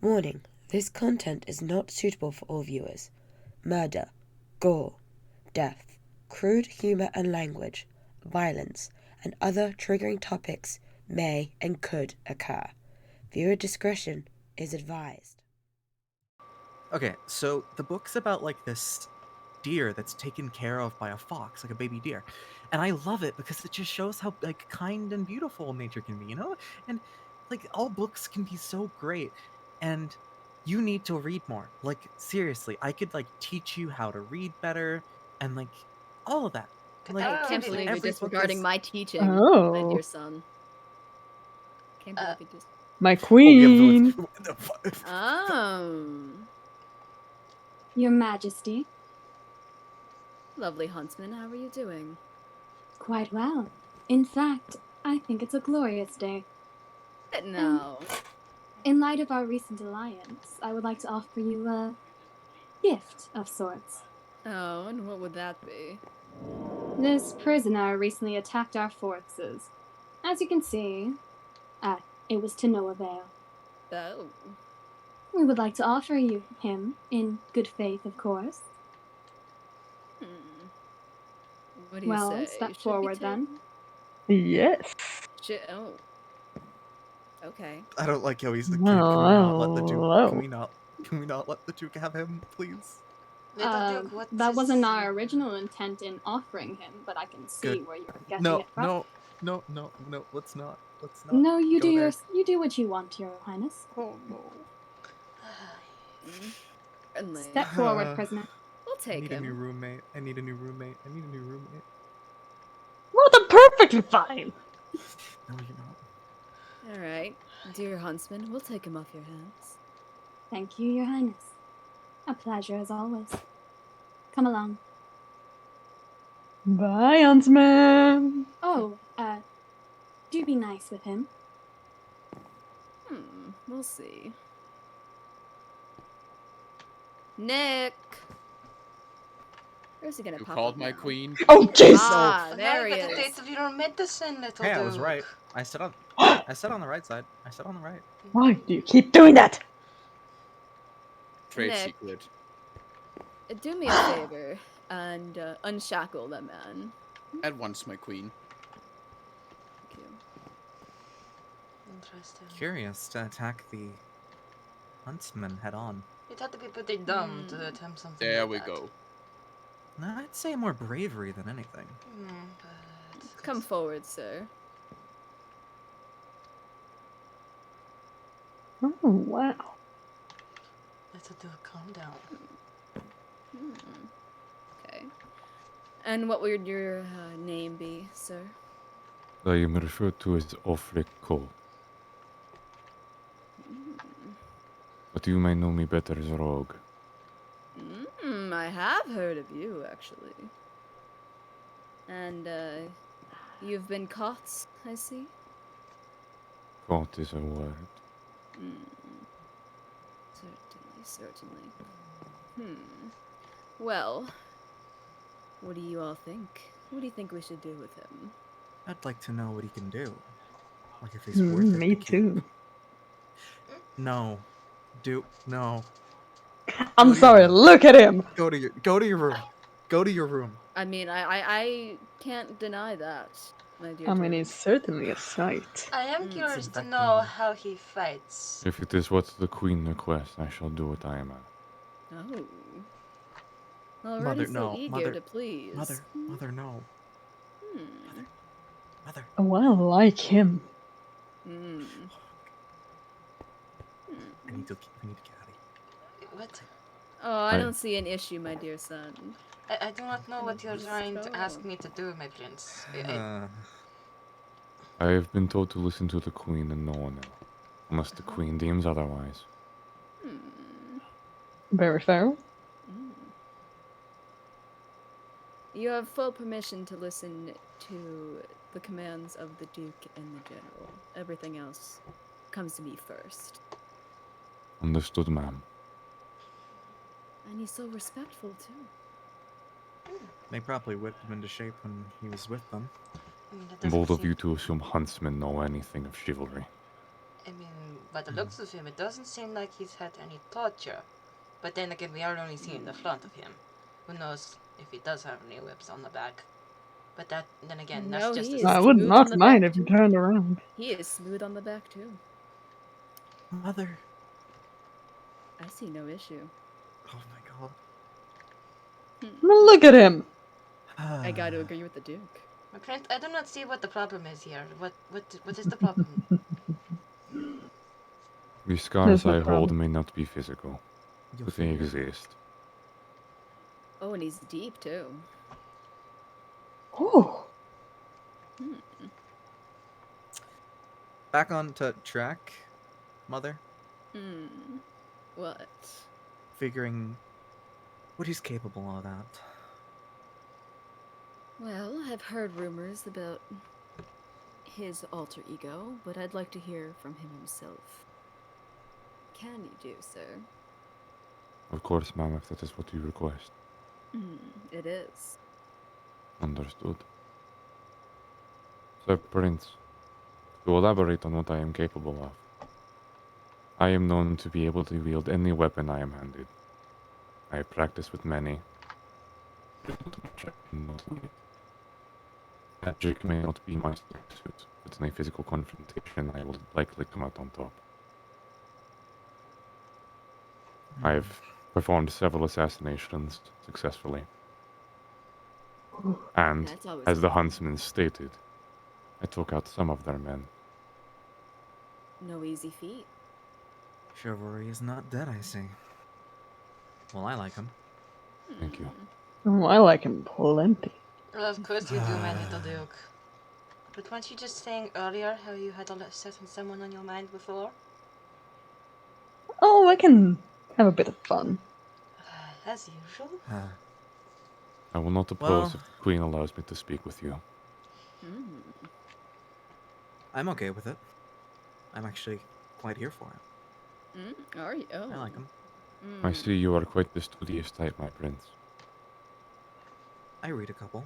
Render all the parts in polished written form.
Warning, this content is not suitable for all viewers. Murder, gore, death, crude humor and language, violence, and other triggering topics may and could occur. Viewer discretion is advised. Okay, so the book's about like this deer that's taken care of by a fox, like a baby deer. And I love it because it just shows how like kind and beautiful nature can be, you know? And like all books can be so great. And you need to read more. Like seriously, I could like teach you how to read better and like all of that. Like I can't believe you're every book disregarding is- my teaching, my dear son. Can't believe you just... My Oh, we have queen. villains. Your Majesty. Lovely huntsman, how are you doing? Quite well. In fact, I think it's a glorious day. No. In light of our recent alliance, I would like to offer you a gift of sorts. Oh, and what would that be? This prisoner recently attacked our forces. As you can see, it was to no avail. Oh. We would like to offer you him, in good faith, of course. What do you Well, say? step Should forward then. Yes. Oh. Okay. I don't like how he's the kid. No, Can we not let the Duke? hello. Can we not let the Duke have him, please? That wasn't our original intent in offering him, but I can see Good. where you're getting it from. No. Let's not. No, you go there. you do what you want, Your Highness. Oh no. Step forward, prisoner. We'll take I need him. a new roommate. Well, then perfectly fine. No, you're not. Alright. Dear huntsman, we'll take him off your hands. Thank you, Your Highness. A pleasure as always. Come along. Bye, huntsman. Oh, do be nice with him. We'll see. Nick! Where's he gonna You pop called up my now? queen? Oh, jeez. Ah, there he The is. taste of your own medicine, little Hey, I Duke. was right. I said on the right side. I said on the right. Why do you keep doing that? Trade Nick. secret. Do me a favor and unshackle that man. At once, my queen. Thank you. Interesting. Curious to attack the huntsman head on. It had to be pretty dumb to attempt something There like we that. go. No, I'd say more bravery than anything. But... Come forward, sir. Oh, wow. Little Duke, calm down. Okay. And what would your name be, sir? I am referred to as Offric Cole. But you may know me better as Rogue. I have heard of you, actually. And, you've been caught, I see? Caught is a word. Certainly. Well, what do you all think? What do you think we should do with him? I'd like to know what he can do. Like if he's worth it. Me to keep. too. No. No. I'm sorry, look at him. Go to your room. Go to your room. I mean, I can't deny that, my dear. I mean, Duke. it's certainly a sight. I am curious to know how he fights. If it is what the Queen requests, I shall do what I am at. Oh. Already Mother, so no. eager Mother, to please. Mother, no. Mother. Well, like him. We need to get out of here. What? Oh, I don't see an issue, my dear son. I do not know what you're trying to ask me to do, my prince. I have been told to listen to the Queen and no one else. Unless the Queen deems otherwise. Very fair. You have full permission to listen to the commands of the Duke and the General. Everything else comes to me first. Understood, ma'am. And he's so respectful, too. They probably whipped him into shape when he was with them. I mean, Bold of you to assume huntsmen know anything of chivalry. I mean, by the looks of him, it doesn't seem like he's had any torture. But then again, we are only seeing the front of him. Who knows if he does have any whips on the back. But that, then again, that's No, just he a... is I would smooth not on the mind back, if you too. turned around. He is smooth on the back too. Mother. I see no issue. Oh my god. Look at him! I gotta agree with the Duke. My friend, I do not see what the problem is here. What is the problem? The scars There's no I hold problem. may not be physical, You'll but they figure. exist. Oh, and he's deep too. Oh, Back on to track, Mother. What? Figuring what he's capable of that. Well, I've heard rumors about his alter ego, but I'd like to hear from him himself. Can you do, sir? Of course, ma'am, if that is what you request. It is. Understood. Sir Prince, to elaborate on what I am capable of, I am known to be able to wield any weapon I am handed. I have practiced with many. Magic may not be my strong suit, but in a physical confrontation I will likely come out on top. I have performed several assassinations successfully. And, That's always as the helpful. huntsmen stated, I took out some of their men. No easy feat. Chivalry is not dead, I see. Well, I like him. Thank you. oh, I like him plenty. Well, of course you do, my little Duke. But weren't you just saying earlier how you had a certain someone on your mind before? Oh, I can have a bit of fun. As usual. I will not oppose Well- if the Queen allows me to speak with you. I'm okay with it. I'm actually quite here for it. Are you? Oh. I like him. I see you are quite the studious type, my prince. I read a couple.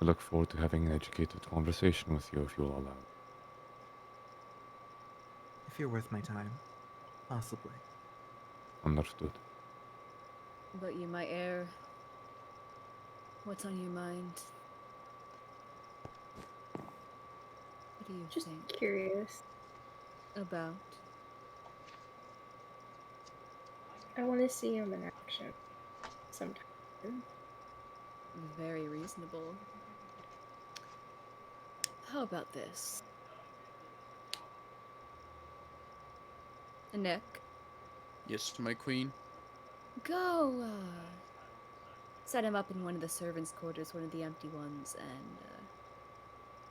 I look forward to having an educated conversation with you if you will allow. If you're worth my time. Possibly. Understood. But you might air what's on your mind. What do you Just think curious. about? I want to see him in action sometime. Very reasonable. How about this? Nick, Yes, my queen. go set him up in one of the servants' quarters, one of the empty ones, and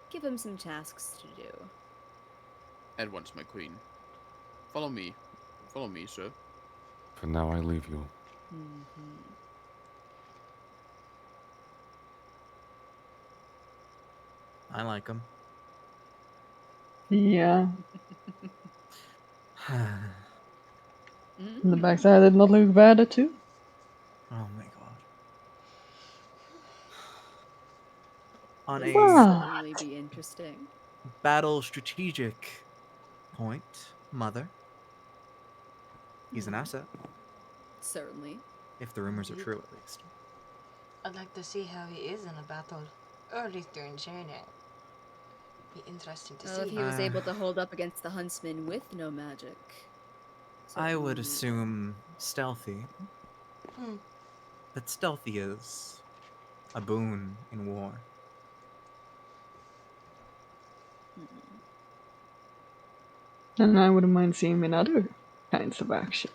give him some tasks to do. At once, my queen. Follow me. Follow me, sir. For now, I leave you. I like him. Yeah. Oh And the backside did not look bad too. my god. On a Wow. Certainly be interesting. battle strategic point, Mother. He's an asset, Certainly. if the rumors are true at least. I'd like to see how he is in a battle early during training. Be interesting to Well, if see. he was able to hold up against the huntsmen with no magic. I would certainly- assume stealthy. But stealthy is a boon in war. And I wouldn't mind seeing him in other kinds of action.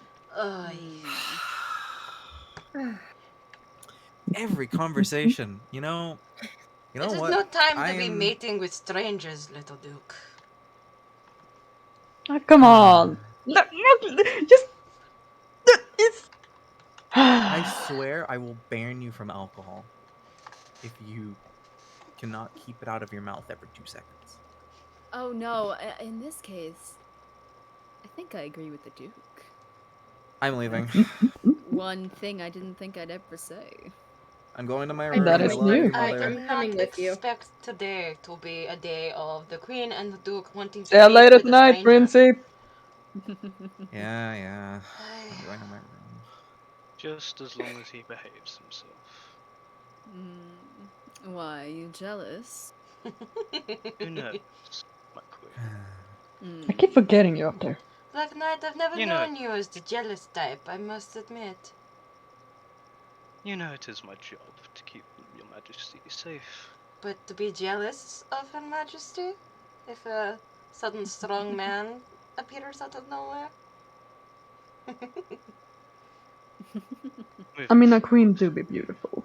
Every conversation, you know It is what? not time to be I'm- mating with strangers, little Duke. Oh, come on! Look, just... It's... I swear I will ban you from alcohol if you cannot keep it out of your mouth every 2 seconds. Oh no, in this case, I think I agree with the Duke. I'm leaving. One thing I didn't think I'd ever say. I'm going to my I'm room. That I is love new. you, I mother. am coming with you. Expect today to be a day of the Queen and the Duke wanting to See you meet later with a tonight, stranger. Princey. Yeah. I'm going to my room. Just as long as he behaves himself. Why, you jealous? Who knows, my queen? I keep forgetting you're up there. Black Knight, I've never You know known you as the jealous type, I must admit. You know it is my job to keep your majesty safe. But to be jealous of Her Majesty? If a sudden strong man appears out of nowhere? I mean, a queen do be beautiful.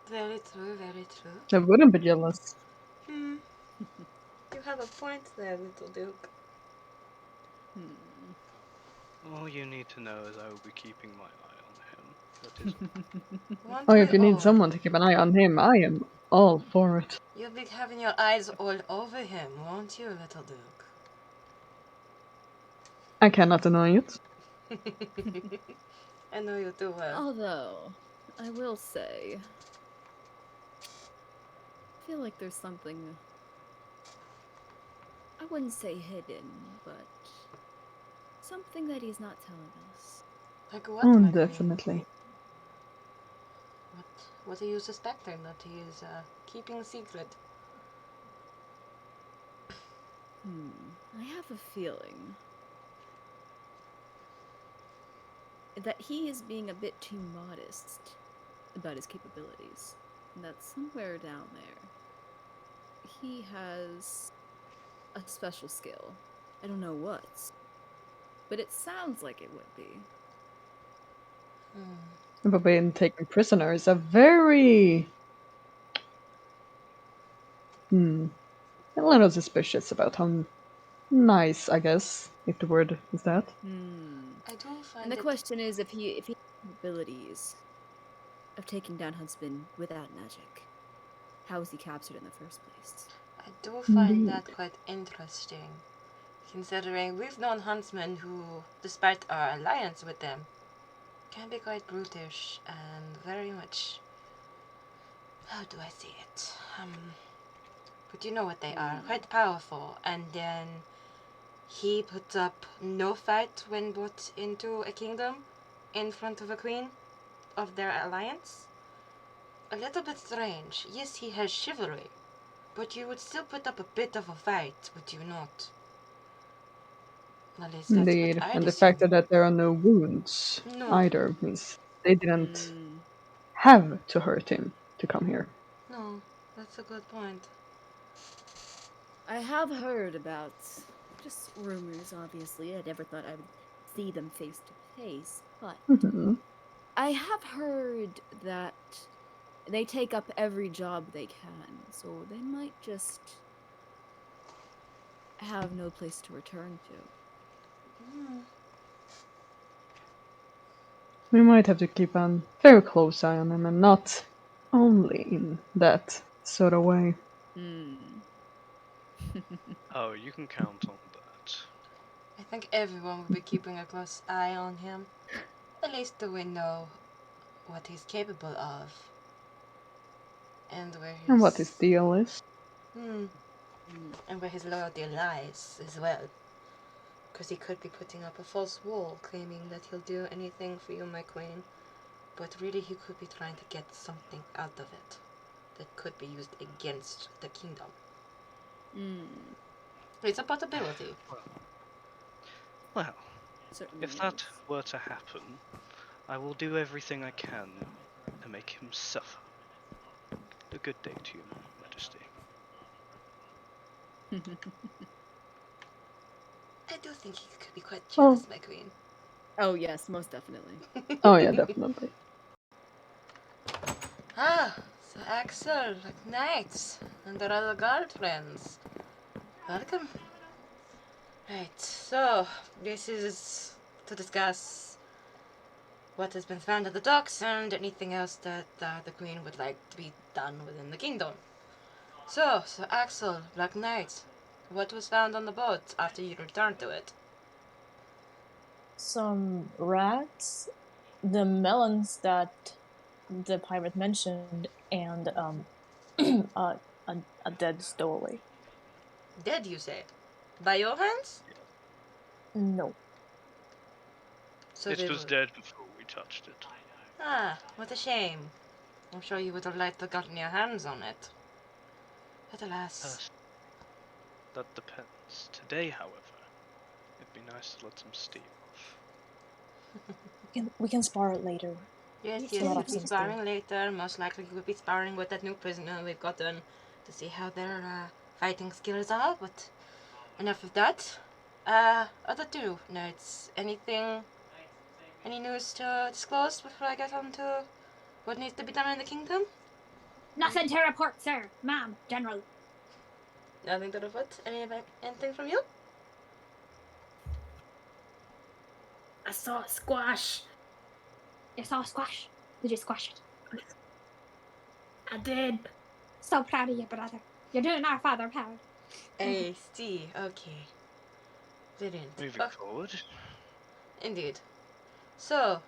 Very true, very true. I wouldn't be jealous. You have a point there, little Duke. All you need to know is I will be keeping my eye on him. That is all. Won't Oh, we if you need all? someone to keep an eye on him, I am all for it. You'll be having your eyes all over him, won't you, little Duke? I cannot deny it. I know you do well. Although, I will say, I feel like there's something, I wouldn't say hidden, but something that he's not telling us. Like what, Oh, my queen? definitely. What are you suspecting that he is keeping secret? I have a feeling that he is being a bit too modest about his capabilities. And that somewhere down there, he has a special skill. I don't know what, but it sounds like it would be. But being taken prisoner is a very... a little suspicious about how nice, I guess, if the word is that. I do find And the it... question is if he has abilities of taking down huntsmen without magic. How was he captured in the first place? I do find Indeed. that quite interesting, considering we've known huntsmen who, despite our alliance with them, can be quite brutish and very much... How do I say it? But you know what they are, quite powerful, and then he puts up no fight when brought into a kingdom in front of a queen of their alliance. A little bit strange. Yes, he has chivalry, but you would still put up a bit of a fight, would you not? At least that's Indeed. what I'd And the assume. fact that there are no wounds No. either means they didn't have to hurt him to come here. No, that's a good point. I have heard about, just rumors obviously, I never thought I would see them face to face, but I have heard that they take up every job they can, so they might just have no place to return to. We might have to keep a very close eye on him and not only in that sort of way. Oh, you can count on that. I think everyone will be keeping a close eye on him. At least do we know what he's capable of. And where his... And what his deal is. And where his loyalty lies as well. Because he could be putting up a false wall, claiming that he'll do anything for you, my queen. But really he could be trying to get something out of it that could be used against the kingdom. It's a possibility. Well, Certainly if that is. were to happen, I will do everything I can to make him suffer. A good day to you, Majesty. I do think he could be quite jealous, my queen. Oh yes, most definitely. Oh yeah, definitely. So Axel, knights, and their other guard friends. Welcome. Right, so this is to discuss what has been found at the docks and anything else that the queen would like to be done within the kingdom. So Axel, Black Knight, what was found on the boat after you returned to it? Some rats, the melons that the pirate mentioned, and a dead stowaway. Dead, you say? By your hands? No. So It they was were... dead before we touched it. Ah, what a shame. I'm sure you would have liked to gotten your hands on it. But alas. That depends. Today, however, it'd be nice to let some steam off. We can spar it later. Yes, Yes, yes, let we'll off be some steam. sparring later. Most likely we'll be sparring with that new prisoner we've gotten to see how their fighting skills are, but enough of that. Other two notes. Any news to disclose before I get on to what needs to be done in the kingdom? Nothing to report, sir. Ma'am, General. Nothing to report? Anything from you? I saw a squash. You saw a squash. Did you squash it? I did. So proud of you, brother. You're doing our father proud. I see. Okay. Brilliant. Moving forward. Indeed. So,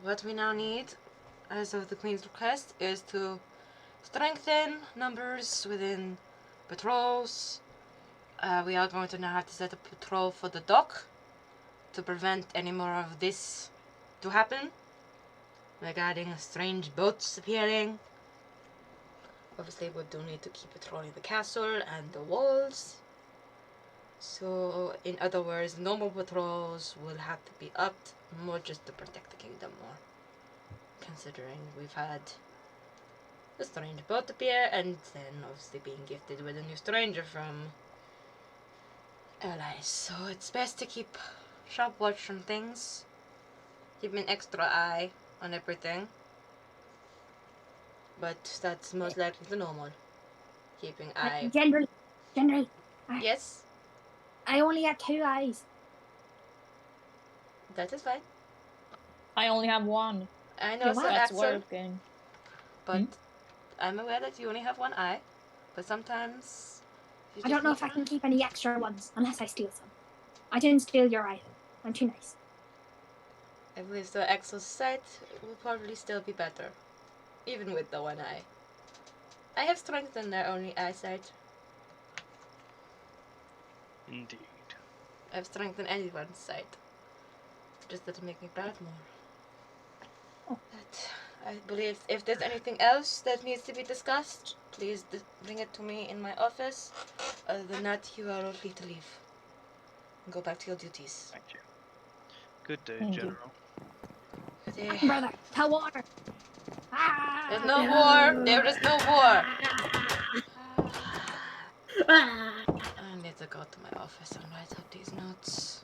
what we now need, as of the Queen's request, is to strengthen numbers within patrols. We are going to now have to set a patrol for the dock to prevent any more of this to happen. Regarding strange boats appearing. Obviously, we do need to keep patrolling the castle and the walls. So, in other words, normal patrols will have to be upped more just to protect the kingdom more. Considering we've had a strange boat appear and then obviously being gifted with a new stranger from allies. So it's best to keep sharp watch on things. Keep an extra eye on everything. But that's most likely the normal. Keeping eye. General. Yes? I only have 2 eyes. That is fine. I only have one. I know, so That's Axel. working. But I'm aware that you only have one eye. But sometimes... I don't know if I can keep any extra ones, unless I steal some. I didn't steal your eye. I'm too nice. I believe so. Axel's sight will probably still be better. Even with the one eye. I have strengthened their only eyesight. Indeed. I've strengthened anyone's sight. Just that to make me proud more. But I believe if there's anything else that needs to be discussed, please bring it to me in my office. Other than that, you are all free to leave. And go back to your duties. Thank you. Good day, Thank you. General. Good day. Brother, tell war. There's no war! There is no war! I need to go to my office and write up these notes.